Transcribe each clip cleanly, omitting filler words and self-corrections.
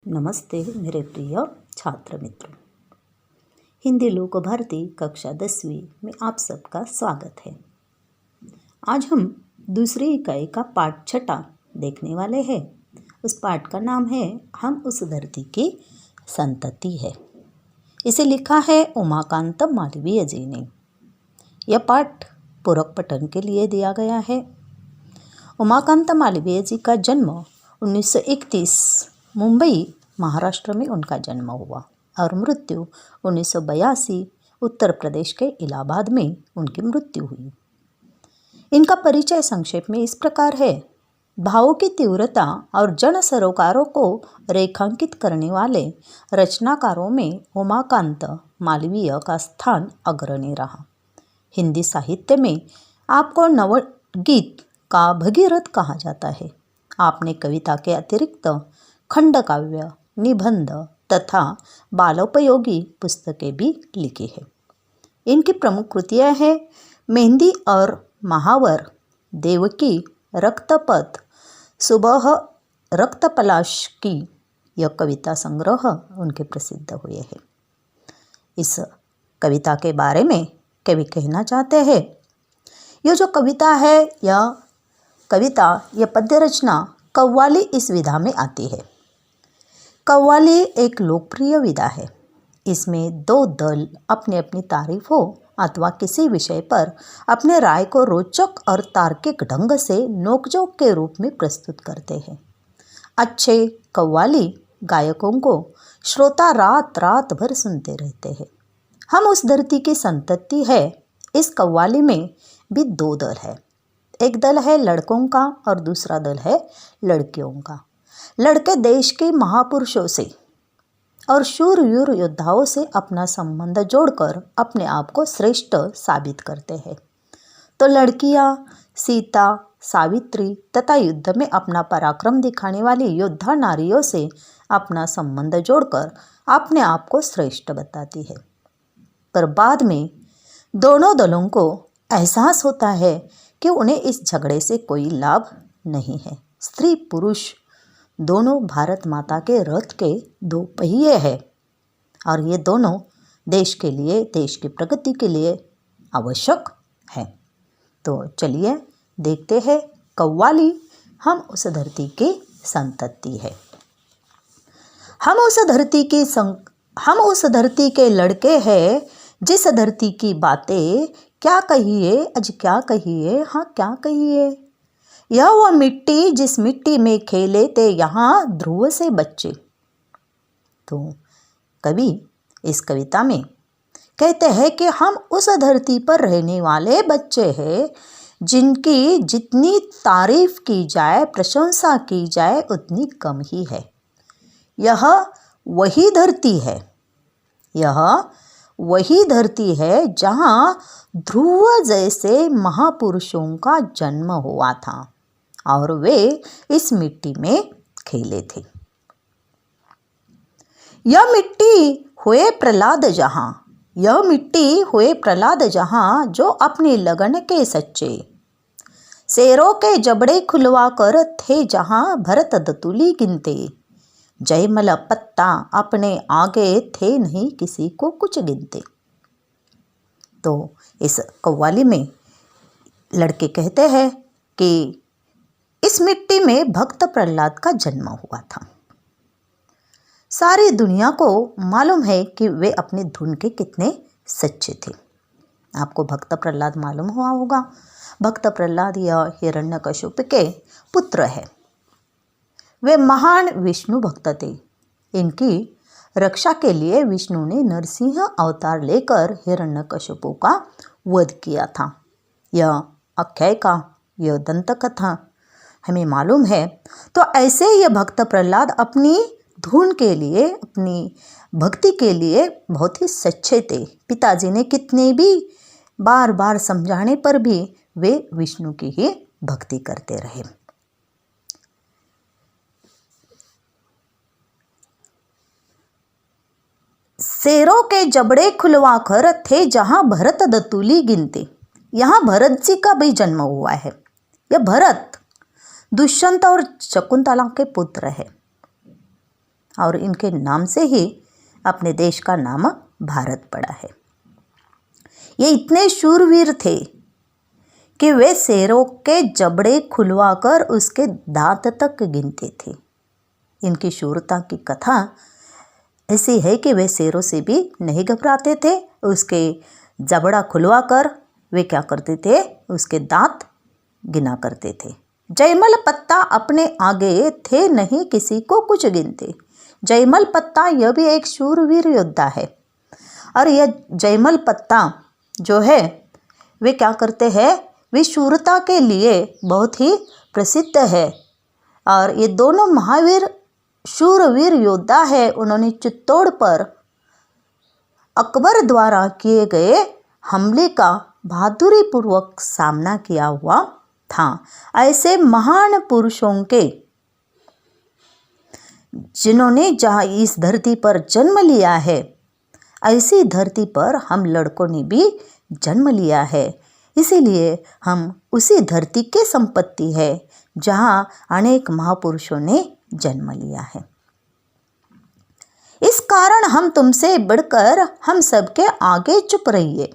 नमस्ते मेरे प्रिय छात्र मित्रों। हिंदी लोक भारती कक्षा 10वीं में आप सबका स्वागत है। आज हम दूसरी इकाई का पाठ 6 देखने वाले हैं। उस पाठ का नाम है हम उस धरती की संतति है। इसे लिखा है उमाकांत मालवीय जी ने। यह पाठ पूरक पठन के लिए दिया गया है। उमाकांत मालवीय जी का जन्म 1931 मुंबई महाराष्ट्र में उनका जन्म हुआ और मृत्यु 1982 उत्तर प्रदेश के इलाहाबाद में उनकी मृत्यु हुई। इनका परिचय संक्षेप में इस प्रकार है। भावों की तीव्रता और जन सरोकारों को रेखांकित करने वाले रचनाकारों में उमाकांत मालवीय का स्थान अग्रणी रहा। हिंदी साहित्य में आपको नवगीत का भगीरथ कहा जाता है। आपने कविता के अतिरिक्त खंड काव्य, निबंध तथा बालोपयोगी पुस्तकें भी लिखी है। इनकी प्रमुख कृतियाँ हैं मेहंदी और महावर, देवकी, रक्तपथ, सुबह रक्तपलाश की यह कविता संग्रह उनके प्रसिद्ध हुए हैं। इस कविता के बारे में कवि कहना चाहते हैं, यह जो कविता है यह पद्य रचना कव्वाली इस विधा में आती है। कव्वाली एक लोकप्रिय विधा है। इसमें दो दल अपनी अपनी तारीफों अथवा किसी विषय पर अपने राय को रोचक और तार्किक ढंग से नोकझोंक के रूप में प्रस्तुत करते हैं। अच्छे कव्वाली गायकों को श्रोता रात रात भर सुनते रहते हैं। हम उस धरती की संतति है। इस कव्वाली में भी दो दल है। एक दल है लड़कों का और दूसरा दल है लड़कियों का। लड़के देश के महापुरुषों से और शूरवीर योद्धाओं से अपना संबंध जोड़कर अपने आप को श्रेष्ठ साबित करते हैं, तो लड़कियां सीता, सावित्री तथा युद्ध में अपना पराक्रम दिखाने वाली योद्धा नारियों से अपना संबंध जोड़कर अपने आप को श्रेष्ठ बताती है। पर बाद में दोनों दलों को एहसास होता है कि उन्हें इस झगड़े से कोई लाभ नहीं है। स्त्री पुरुष दोनों भारत माता के रथ के दो पहिए हैं और ये दोनों देश के लिए, देश की प्रगति के लिए आवश्यक है। तो चलिए देखते हैं कव्वाली हम उस धरती की संतति है। हम उस धरती के लड़के हैं, जिस धरती की बातें क्या कहिए, आज क्या कहिए, हाँ क्या कहिए। यह वह मिट्टी जिस मिट्टी में खेले थे यहाँ ध्रुव से बच्चे। तो कवि इस कविता में कहते हैं कि हम उस धरती पर रहने वाले बच्चे हैं जिनकी जितनी तारीफ की जाए, प्रशंसा की जाए उतनी कम ही है। यह वही धरती है जहाँ ध्रुव जैसे महापुरुषों का जन्म हुआ था और वे इस मिट्टी में खेले थे। यह मिट्टी हुए प्रहलाद जहाँ जो अपनी लगन के सच्चे, शेरों के जबड़े खुलवा कर थे जहाँ भरत दतुली गिनते, जयमल पत्ता अपने आगे थे नहीं किसी को कुछ गिनते। तो इस कव्वाली में लड़के कहते हैं कि इस मिट्टी में भक्त प्रहलाद का जन्म हुआ था। सारी दुनिया को मालूम है कि वे अपनी धुन के कितने सच्चे थे। आपको भक्त प्रहलाद मालूम हुआ होगा। भक्त प्रहलाद यह हिरण्यकश्यप के पुत्र है। वे महान विष्णु भक्त थे। इनकी रक्षा के लिए विष्णु ने नरसिंह अवतार लेकर हिरण्यकश्यप का वध किया था। यह आख्यायिका, यह दंतकथा हमें मालूम है। तो ऐसे यह भक्त प्रहलाद अपनी धुन के लिए, अपनी भक्ति के लिए बहुत ही सच्चे थे। पिताजी ने कितने भी बार बार समझाने पर भी वे विष्णु की ही भक्ति करते रहे। शेरों के जबड़े खुलवा कर थे जहाँ भरत दतुली गिनते। यहाँ भरत जी का भी जन्म हुआ है। यह भरत दुष्यंत और शकुंतला के पुत्र है। और इनके नाम से ही अपने देश का नाम भारत पड़ा है। ये इतने शूरवीर थे कि वे शेरों के जबड़े खुलवाकर उसके दांत तक गिनते थे। इनकी शूरता की कथा ऐसी है कि वे शेरों से भी नहीं घबराते थे। उसके जबड़ा खुलवाकर वे क्या करते थे, उसके दांत गिना करते थे। जयमल पत्ता अपने आगे थे नहीं किसी को कुछ गिनते। जयमल पत्ता यह भी एक शूरवीर योद्धा है और यह जयमल पत्ता जो है वे क्या करते हैं, वे शूरता के लिए बहुत ही प्रसिद्ध है। और ये दोनों महावीर शूरवीर योद्धा है। उन्होंने चित्तौड़ पर अकबर द्वारा किए गए हमले का बहादुरी पूर्वक सामना किया हुआ था। ऐसे महान पुरुषों के जिन्होंने जहाँ इस धरती पर जन्म लिया है, ऐसी धरती पर हम लड़कों ने भी जन्म लिया है। इसीलिए हम उसी धरती के संपत्ति है जहाँ अनेक महापुरुषों ने जन्म लिया है। इस कारण हम तुमसे बढ़कर हम सबके आगे चुप रहिए।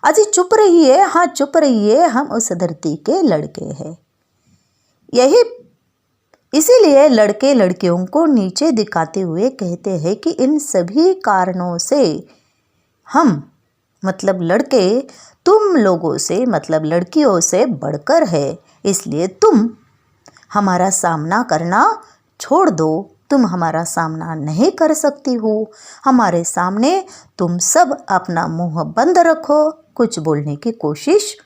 अजी चुप रहिए, हाँ चुप रहिए, हम उस धरती के लड़के हैं। यही इसीलिए लड़के लड़कियों को नीचे दिखाते हुए कहते हैं कि इन सभी कारणों से हम मतलब लड़के तुम लोगों से मतलब लड़कियों से बढ़कर है। इसलिए तुम हमारा सामना करना छोड़ दो। तुम हमारा सामना नहीं कर सकती हो। हमारे सामने तुम सब अपना मुंह बंद रखो, कुछ बोलने की कोशिश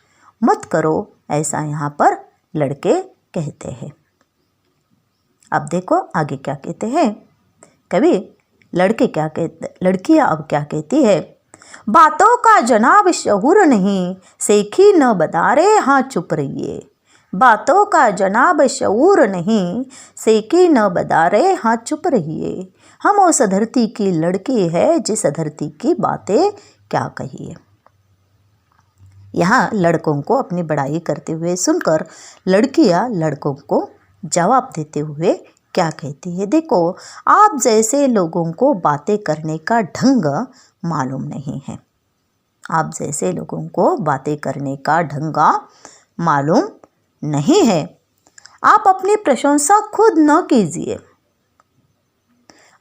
मत करो। ऐसा यहाँ पर लड़के कहते हैं। अब देखो आगे क्या कहते हैं कवि। लड़के क्या कहते, लड़कियाँ अब क्या कहती है। बातों का जनाब शहूर नहीं, सेखी न बदारे, हाँ चुप रहिए। बातों का जनाब शऊर नहीं, सेकी न बदारे, हाँ चुप रहिए। हम उस धरती की लड़की है जिस धरती की बातें क्या कहिए। यहाँ लड़कों को अपनी बड़ाई करते हुए सुनकर लड़कियाँ लड़कों को जवाब देते हुए क्या कहती है। देखो, आप जैसे लोगों को बातें करने का ढंग मालूम नहीं है। आप जैसे लोगों को बातें करने का ढंग मालूम नहीं है। आप अपनी प्रशंसा खुद न कीजिए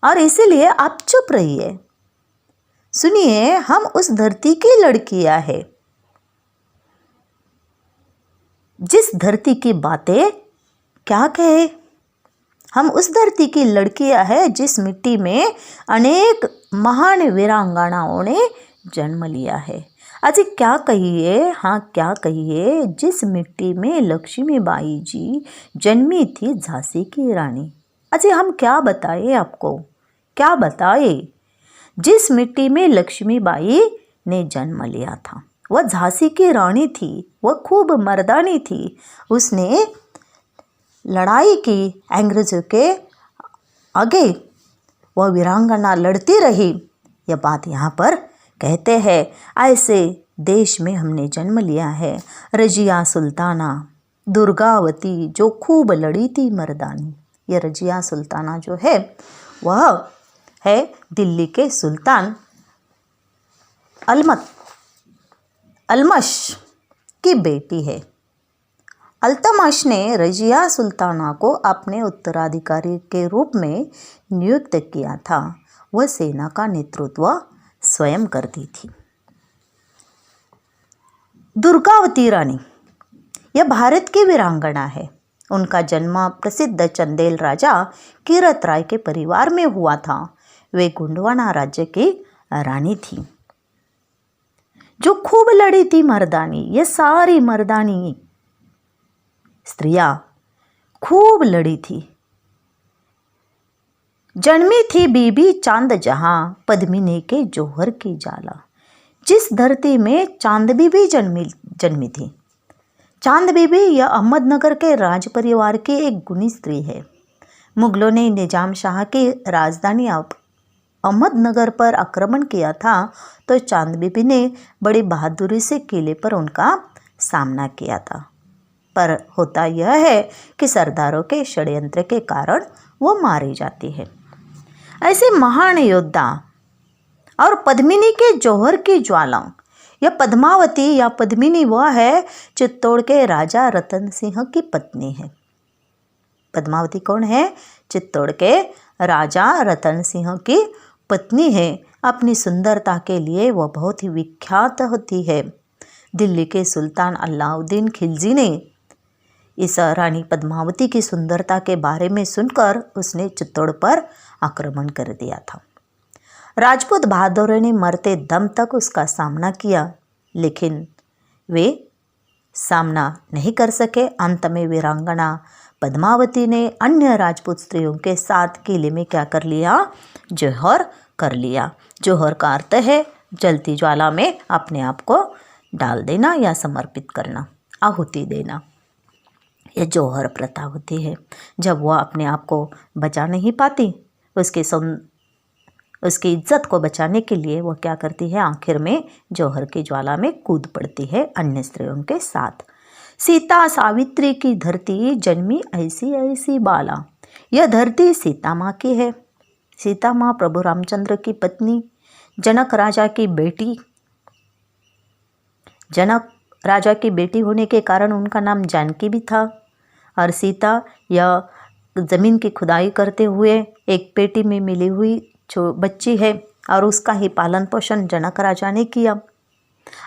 और इसीलिए आप चुप रहिए। सुनिए, हम उस धरती की लड़कियां हैं जिस धरती की बातें क्या कहे। हम उस धरती की लड़कियां हैं जिस मिट्टी में अनेक महान वीरांगनाओं ने जन्म लिया है। अजी क्या कहिए, हाँ क्या कहिए, जिस मिट्टी में लक्ष्मीबाई जी जन्मी थी, झांसी की रानी। अजी हम क्या बताएं आपको, क्या बताएं। जिस मिट्टी में लक्ष्मीबाई ने जन्म लिया था वह झांसी की रानी थी। वह खूब मर्दानी थी। उसने लड़ाई की अंग्रेजों के आगे, वह वीरांगना लड़ती रही। यह बात यहाँ पर कहते हैं। ऐसे देश में हमने जन्म लिया है। रजिया सुल्ताना दुर्गावती जो खूब लड़ी थी मर्दानी। यह रजिया सुल्ताना जो है वह है दिल्ली के सुल्तान अल्तमश की बेटी है। अल्तमश ने रजिया सुल्ताना को अपने उत्तराधिकारी के रूप में नियुक्त किया था। वह सेना का नेतृत्व स्वयं करती थी। दुर्गावती रानी यह भारत की वीरांगना है। उनका जन्म प्रसिद्ध चंदेल राजा कीरत राय के परिवार में हुआ था। वे गोंडवाना राज्य की रानी थी जो खूब लड़ी थी मर्दानी। ये सारी मर्दानी स्त्रियां खूब लड़ी थी। जन्मी थी बीबी चांद जहां, पद्मिनी के जौहर की जाला। जिस धरती में चांद बीबी जन्मी थी। चांद बीबी यह अहमदनगर के राज परिवार की एक गुणी स्त्री है। मुगलों ने निजाम शाह की राजधानी अहमदनगर पर आक्रमण किया था तो चांद बीबी ने बड़ी बहादुरी से किले पर उनका सामना किया था। पर होता यह है कि सरदारों के षड्यंत्र के कारण वो मारी जाती है। ऐसे महान योद्धा और पद्मिनी के जौहर की ज्वाला, यह पद्मावती या पद्मिनी वह है चित्तौड़ के राजा रतन सिंह की पत्नी है। पद्मावती कौन है? चित्तौड़ के राजा रतन सिंह की पत्नी है। अपनी सुंदरता के लिए वह बहुत ही विख्यात होती है। दिल्ली के सुल्तान अलाउद्दीन खिलजी ने इस रानी पद्मावती की सुंदरता के बारे में सुनकर उसने चित्तौड़ पर आक्रमण कर दिया था। राजपूत बहादुरों ने मरते दम तक उसका सामना किया, लेकिन वे सामना नहीं कर सके। अंत में वीरांगना पद्मावती ने अन्य राजपूत स्त्रियों के साथ किले में क्या कर लिया? जौहर कर लिया। जौहर का अर्थ है जलती ज्वाला में अपने आप को डाल देना या समर्पित करना, आहुति देना। यह जौहर प्रथा होती है। जब वह अपने आप को बचा नहीं पाती, उसकी इज्जत को बचाने के लिए वह क्या करती है? आखिर में जौहर की ज्वाला में कूद पड़ती है अन्य स्त्रियों के साथ। सीता सावित्री की धरती जन्मी ऐसी ऐसी बाला, यह धरती सीता माँ की है। सीता माँ प्रभु रामचंद्र की पत्नी, जनक राजा की बेटी। जनक राजा की बेटी होने के कारण उनका नाम जानकी भी था। और सीता यह ज़मीन की खुदाई करते हुए एक पेटी में मिली हुई जो बच्ची है और उसका ही पालन पोषण जनक राजा ने किया।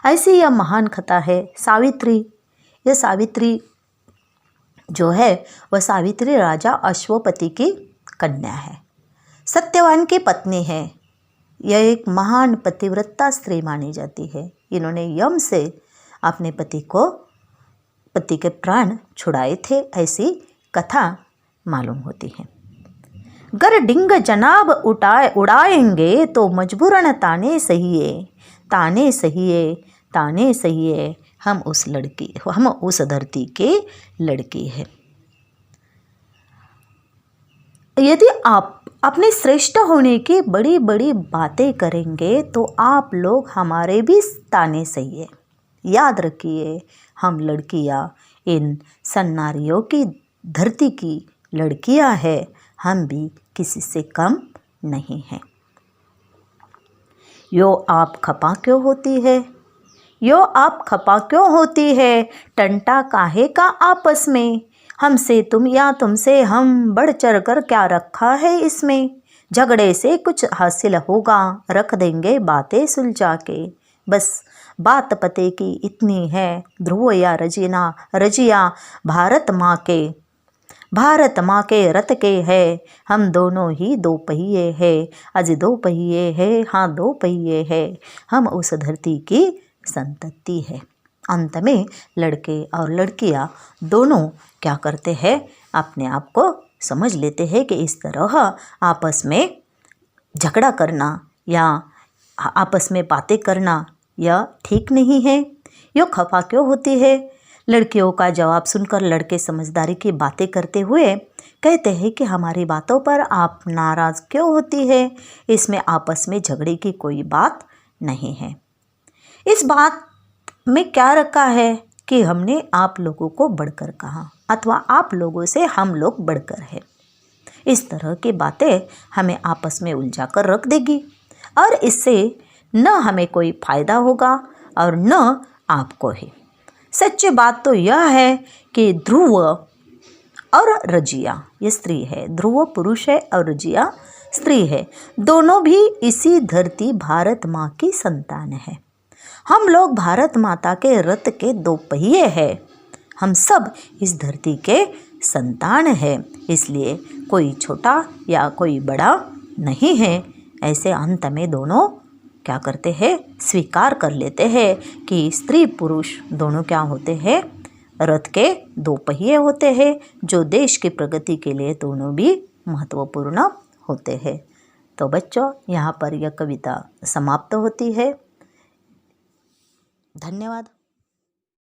ऐसी यह महान कथा है सावित्री। यह सावित्री जो है वह सावित्री राजा अश्वपति की कन्या है, सत्यवान की पत्नी है। यह एक महान पतिव्रता स्त्री मानी जाती है। इन्होंने यम से अपने पति के प्राण छुड़ाए थे, ऐसी कथा मालूम होती है। गर डिंग जनाब उड़ाएंगे तो मजबूरन ताने सहिए, ताने सहिए, ताने सहिए। हम उस धरती के लड़की है। यदि आप अपने श्रेष्ठ होने की बड़ी बड़ी बातें करेंगे तो आप लोग हमारे भी ताने सहिए। याद रखिए, हम लड़कियां इन सन्नारियों की धरती की लड़कियां हैं, हम भी किसी से कम नहीं हैं। यो आप खपा क्यों होती है? यो आप खपा क्यों होती है? टंटा काहे का आपस में? हमसे तुम या तुमसे हम, बढ़ चढ़ कर क्या रखा है इसमें? झगड़े से कुछ हासिल होगा, रख देंगे बातें सुलझा के। बस बात पते की इतनी है, ध्रुव या रजिया भारत माँ के रथ के है। हम दोनों ही दो पहिए हैं, अजी दो पहिए हैं, हाँ दो पहिए हैं। हम उस धरती की संतति है। अंत में लड़के और लड़कियां दोनों क्या करते हैं? अपने आप को समझ लेते हैं कि इस तरह आपस में झगड़ा करना या आपस में बातें करना यह ठीक नहीं है। यो खफा क्यों होती है? लड़कियों का जवाब सुनकर लड़के समझदारी की बातें करते हुए कहते हैं कि हमारी बातों पर आप नाराज़ क्यों होती है? इसमें आपस में झगड़े की कोई बात नहीं है। इस बात में क्या रखा है कि हमने आप लोगों को बढ़कर कहा अथवा आप लोगों से हम लोग बढ़कर है। इस तरह की बातें हमें आपस में उलझा कर रख देगी और इससे न हमें कोई फायदा होगा और न आपको ही। सच्ची बात तो यह है कि ध्रुव और रजिया ये स्त्री है, ध्रुव पुरुष है और रजिया स्त्री है। दोनों भी इसी धरती भारत माँ की संतान है। हम लोग भारत माता के रथ के दो पहिए हैं। हम सब इस धरती के संतान हैं, इसलिए कोई छोटा या कोई बड़ा नहीं है। ऐसे अंत में दोनों क्या करते हैं? स्वीकार कर लेते हैं कि स्त्री पुरुष दोनों क्या होते हैं? रथ के दो पहिए होते हैं, जो देश की प्रगति के लिए दोनों भी महत्वपूर्ण होते हैं। तो बच्चों, यहाँ पर यह कविता समाप्त होती है। धन्यवाद।